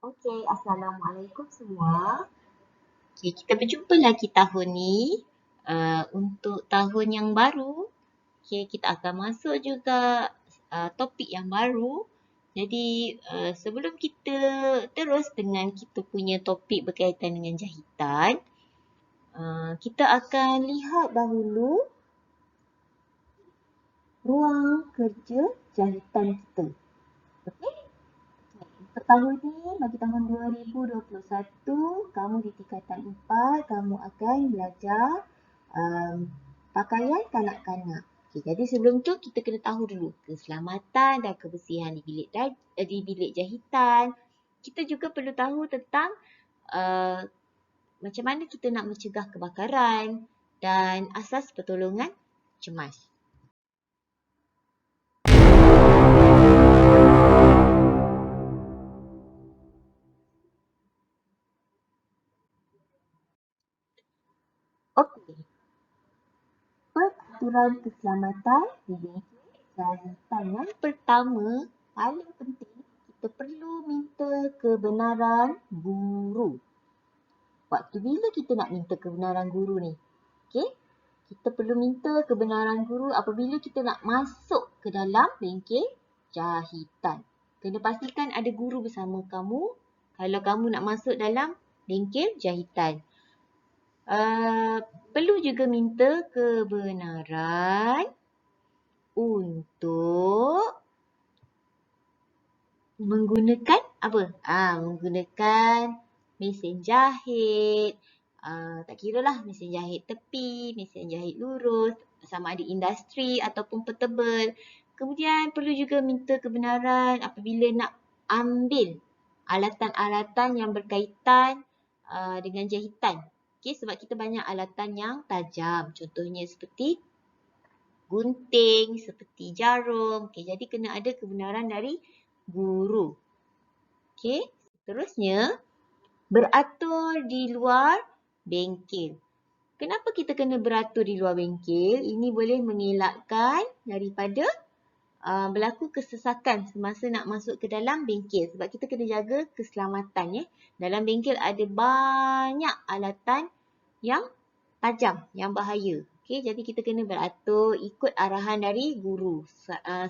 Okey, Assalamualaikum semua. Okey, kita berjumpa lagi tahun ni untuk tahun yang baru. Okey, kita akan masuk juga topik yang baru. Jadi sebelum kita terus dengan kita punya topik berkaitan dengan jahitan, kita akan lihat dahulu ruang kerja jahitan kita. Okey? Untuk tahun ni, bagi tahun 2021, kamu di tingkatan 4, kamu akan belajar pakaian kanak-kanak. Okay, jadi sebelum tu kita kena tahu dulu keselamatan dan kebersihan di bilik jahitan. Kita juga perlu tahu tentang macam mana kita nak mencegah kebakaran dan asas pertolongan cemas. Okey. Peraturan keselamatan di bilik jahitan yang pertama, paling penting, kita perlu minta kebenaran guru. Waktu bila kita nak minta kebenaran guru ni? Okey? Kita perlu minta kebenaran guru apabila kita nak masuk ke dalam bengkel jahitan. Kena pastikan ada guru bersama kamu kalau kamu nak masuk dalam bengkel jahitan. Perlu juga minta kebenaran untuk menggunakan apa? Menggunakan mesin jahit. Tak kira lah mesin jahit tepi, mesin jahit lurus, sama ada industri ataupun portable. Kemudian perlu juga minta kebenaran apabila nak ambil alatan-alatan yang berkaitan dengan jahitan. Okay, sebab kita banyak alatan yang tajam. Contohnya seperti gunting, seperti jarum. Okay, jadi kena ada kebenaran dari guru. Okay, seterusnya beratur di luar bengkel. Kenapa kita kena beratur di luar bengkel? Ini boleh mengelakkan daripada berlaku kesesakan semasa nak masuk ke dalam bengkel. Sebab kita kena jaga keselamatan. Dalam bengkel ada banyak alatan yang tajam, yang bahaya. Okay, jadi kita kena beratur ikut arahan dari guru.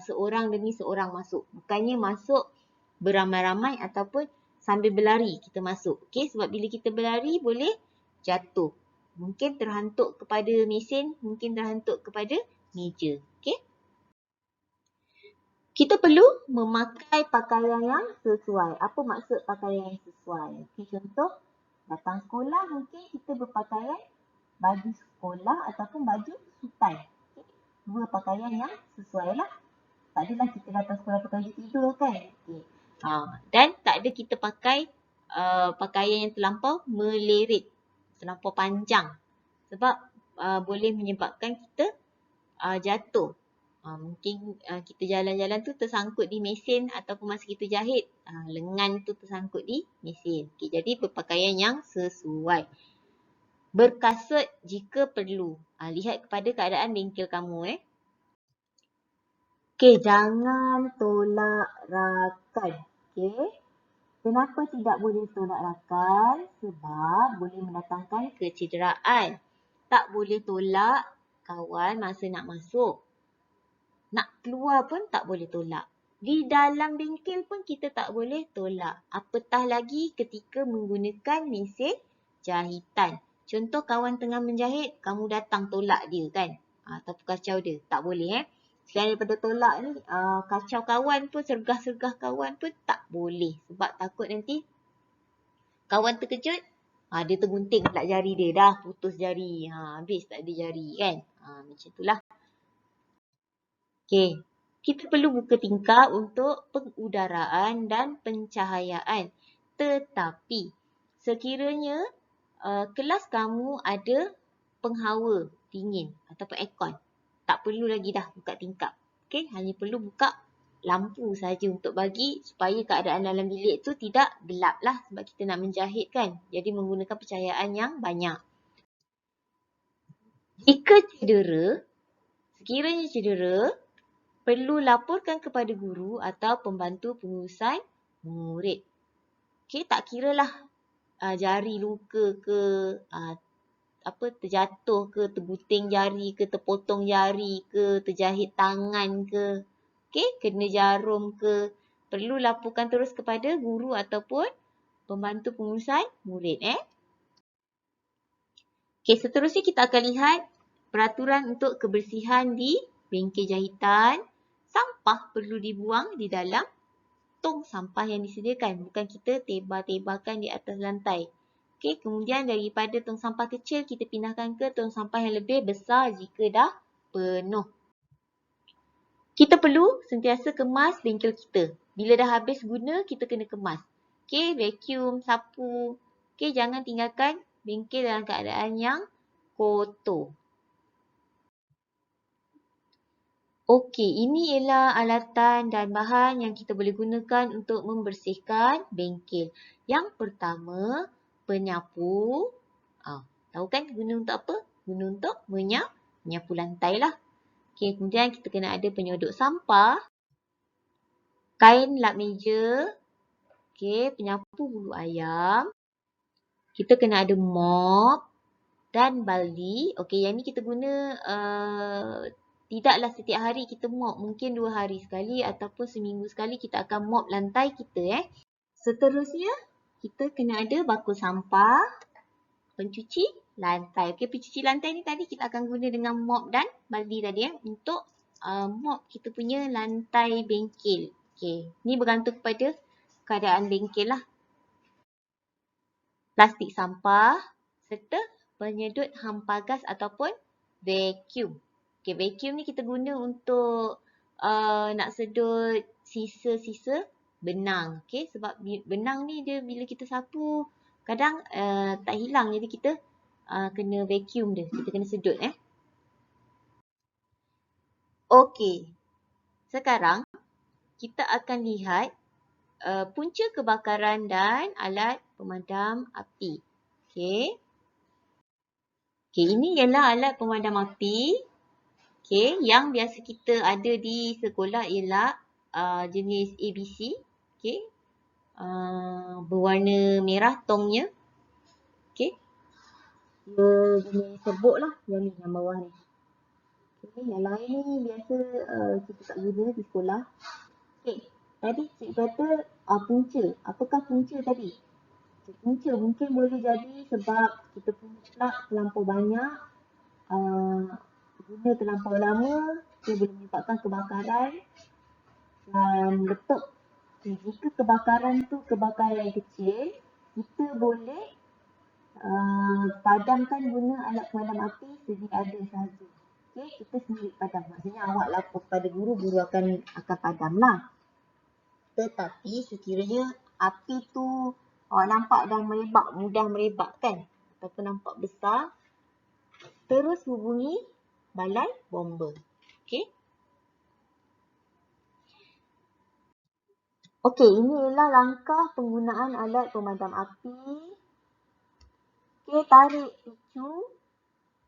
Seorang demi seorang masuk. Bukannya masuk beramai-ramai ataupun sambil berlari kita masuk. Okay, sebab bila kita berlari boleh jatuh. Mungkin terhantuk kepada mesin, mungkin terhantuk kepada meja. Okay. Kita perlu memakai pakaian yang sesuai. Apa maksud pakaian yang sesuai? Okay, contoh, datang sekolah mungkin kita berpakaian baju sekolah ataupun baju sutai. Okay. Dua pakaian yang sesuai lah. Tak adalah kita datang sekolah pakai baju tidur kan. Okay. Dan tak ada kita pakai pakaian yang terlampau melirit, terlampau panjang. Sebab boleh menyebabkan kita jatuh. Mungkin kita jalan-jalan tu tersangkut di mesin ataupun masa kita jahit, lengan tu tersangkut di mesin. Okay, jadi berpakaian yang sesuai. Berkasut jika perlu. Lihat kepada keadaan bengkel kamu. Okay, jangan tolak rakan. Okay. Kenapa tidak boleh tolak rakan? Sebab boleh mendatangkan kecederaan. Tak boleh tolak kawan masa nak masuk. Nak keluar pun tak boleh tolak. Di dalam bengkel pun kita tak boleh tolak. Apatah lagi ketika menggunakan mesin jahitan. Contoh kawan tengah menjahit, kamu datang tolak dia kan. Ataupun kacau dia. Tak boleh. Selain daripada tolak ni, kacau kawan pun, sergah-sergah kawan pun tak boleh. Sebab takut nanti kawan terkejut, dia tergunting pula jari dia. Dah putus jari. Habis tak ada jari kan. Macam itulah. Okay. Kita perlu buka tingkap untuk pengudaraan dan pencahayaan. Tetapi, sekiranya kelas kamu ada penghawa dingin ataupun aircon, tak perlu lagi dah buka tingkap. Okay, hanya perlu buka lampu saja untuk bagi supaya keadaan dalam bilik tu tidak gelap lah sebab kita nak menjahit kan. Jadi menggunakan pencahayaan yang banyak. Jika sekiranya cedera, perlu laporkan kepada guru atau pembantu pengurusan murid. Okey, tak kiralah jari luka ke, terjatuh ke, terguting jari ke, terpotong jari ke, terjahit tangan ke, okey, kena jarum ke, perlu laporkan terus kepada guru ataupun pembantu pengurusan murid. Okey, seterusnya kita akan lihat peraturan untuk kebersihan di bengkel jahitan. Sampah perlu dibuang di dalam tong sampah yang disediakan. Bukan kita tebar-tebarkan di atas lantai. Okey, kemudian daripada tong sampah kecil, kita pindahkan ke tong sampah yang lebih besar jika dah penuh. Kita perlu sentiasa kemas bengkel kita. Bila dah habis guna, kita kena kemas. Okey, vacuum, sapu. Okey, jangan tinggalkan bengkel dalam keadaan yang kotor. Okey, ini ialah alatan dan bahan yang kita boleh gunakan untuk membersihkan bengkel. Yang pertama, penyapu. Tahu kan guna untuk apa? Guna untuk menyapu lantai lah. Okey, kemudian kita kena ada penyodok sampah, kain lap meja, okey, penyapu bulu ayam. Kita kena ada mop dan baldi. Okey, yang ni kita guna tidaklah setiap hari kita mop. Mungkin 2 hari sekali ataupun seminggu sekali kita akan mop lantai kita. Seterusnya, kita kena ada bakul sampah, pencuci lantai. Okey, pencuci lantai ni tadi kita akan guna dengan mop dan baldi tadi untuk mop kita punya lantai bengkel. Okey, ni bergantung kepada keadaan bengkel lah. Plastik sampah serta penyedut hampa gas ataupun vacuum. Okey, vacuum ni kita guna untuk nak sedut sisa-sisa benang. Okey, sebab benang ni dia bila kita sapu kadang tak hilang, jadi kita kena vacuum dia. Kita kena sedut. Okey, sekarang kita akan lihat punca kebakaran dan alat pemadam api. Okey. Okey, ini ialah alat pemadam api. Okey, yang biasa kita ada di sekolah ialah jenis ABC. Okey. Berwarna merah tongnya. Okey. Dia jenis serbuk lah, yang ni yang bawah ni. Okey, yang lain ni biasa kita tak guna di sekolah. Okey, tadi cikgu kata punca. Apakah punca tadi? Punca mungkin boleh jadi sebab kita punya plug terlampau banyak, guna terlampau lama, dia boleh menyebabkan kebakaran dan letup. Jika kebakaran tu kebakaran yang kecil, kita boleh padamkan guna alat pemadam api sedia ada sahaja. Okey, kita sendiri padam. Maksudnya awak lapor kepada guru, guru akan padam lah. Tetapi sekiranya api tu awak nampak dah merebak, mudah merebak kan, ataupun nampak besar, terus hubungi balai bomba. Okey. Okey, ini ialah langkah penggunaan alat pemadam api. Okey, tarik picu.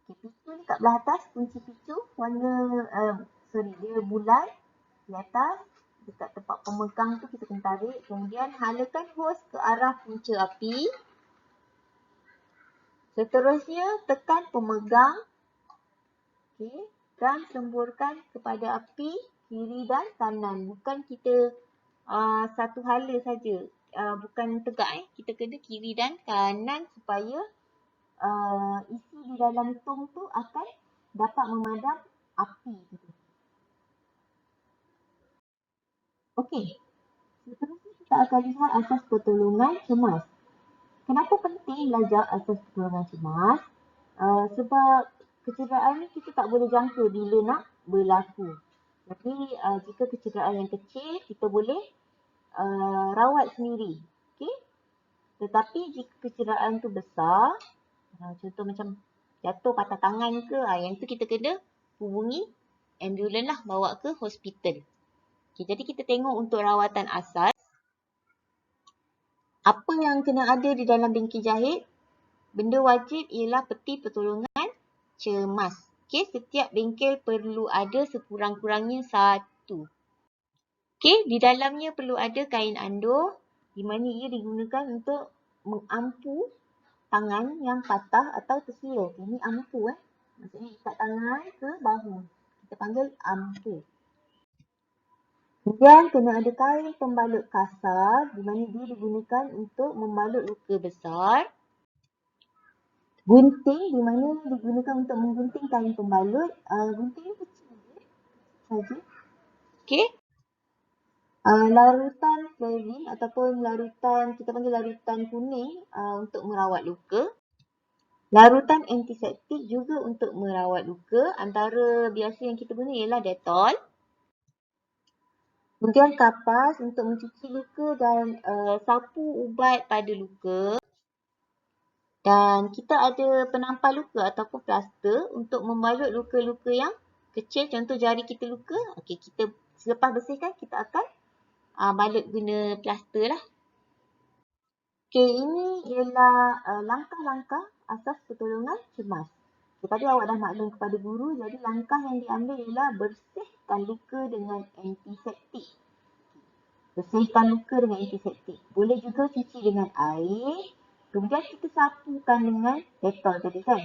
Okey, picu ni kat belah atas, kunci picu warna dia bulat di atas. Dekat tempat pemegang tu kita kena tarik. Kemudian halakan hos ke arah punca api. Seterusnya tekan pemegang. Okey, dan semburkan kepada api kiri dan kanan. Bukan kita satu hala saja. Bukan tegak. Kita kena kiri dan kanan supaya isi di dalam tong tu akan dapat memadam api. Okey. Seterusnya kita akan lihat asas pertolongan cemas. Kenapa penting belajar asas pertolongan cemas? Sebab kecederaan ni kita tak boleh jangka bila nak berlaku. Jadi jika kecederaan yang kecil, kita boleh rawat sendiri. Okay? Tetapi jika kecederaan tu besar, contoh macam jatuh patah tangan ke, yang tu kita kena hubungi ambulans lah, bawa ke hospital. Okay, jadi kita tengok untuk rawatan asas. Apa yang kena ada di dalam bengkel jahit? Benda wajib ialah peti pertolongan cemas. Okay, setiap bengkel perlu ada sekurang-kurangnya satu. Okay, di dalamnya perlu ada kain anduh, di mana ia digunakan untuk mengampu tangan yang patah atau tersilur. Ini ampu Maksudnya ikat tangan ke bahu. Kita panggil ampu. Kemudian kena ada kain pembalut kasar di mana dia digunakan untuk membalut luka besar. Gunting di mana digunakan untuk menggunting kain pembalut. Gunting ni kecil saja. Okey. Larutan Flavin ataupun larutan, kita panggil larutan kuning untuk merawat luka. Larutan antiseptik juga untuk merawat luka. Antara biasa yang kita guna ialah Dettol. Kemudian kapas untuk mencuci luka dan sapu ubat pada luka. Dan kita ada penampal luka ataupun plaster untuk membalut luka-luka yang kecil. Contoh jari kita luka. Okey, kita selepas bersihkan kita akan balut guna plaster lah. Okey, ini ialah langkah-langkah asas pertolongan cemas. Tadi awak dah maklum kepada guru, jadi langkah yang diambil ialah bersihkan luka dengan antiseptik. Bersihkan luka dengan antiseptik. Boleh juga cuci dengan air. Kemudian kita sapukan dengan Dettol tadi kan.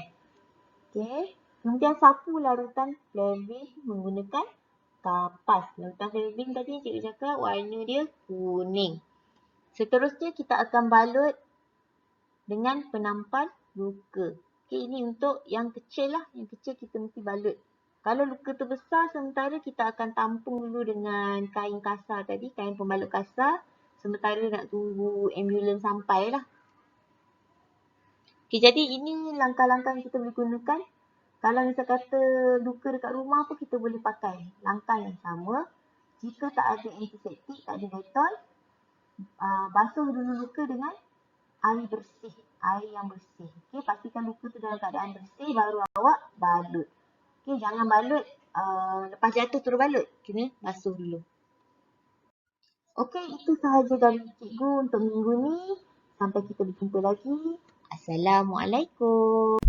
Okey. Kemudian sapu larutan Flavin menggunakan kapas. Larutan Flavin tadi cikgu cakap warna dia kuning. Seterusnya kita akan balut dengan penampal luka. Okey, ini untuk yang kecil lah. Yang kecil kita mesti balut. Kalau luka tu besar, sementara kita akan tampung dulu dengan kain kasar tadi, kain pembalut kasar. Sementara nak tunggu ambulans sampai lah. Okey, jadi ini langkah-langkah yang kita boleh gunakan. Kalau misal kata luka dekat rumah pun kita boleh pakai langkah yang sama. Jika tak ada antiseptik, tak ada Dettol, basuh dulu luka dengan air bersih, air yang bersih. Okey, pastikan luka tu dalam keadaan bersih baru awak balut. Okey, jangan balut lepas jatuh terus balut. Kena basuh dulu. Okey, itu sahaja dari cikgu untuk minggu ni. Sampai kita berjumpa lagi. Assalamualaikum.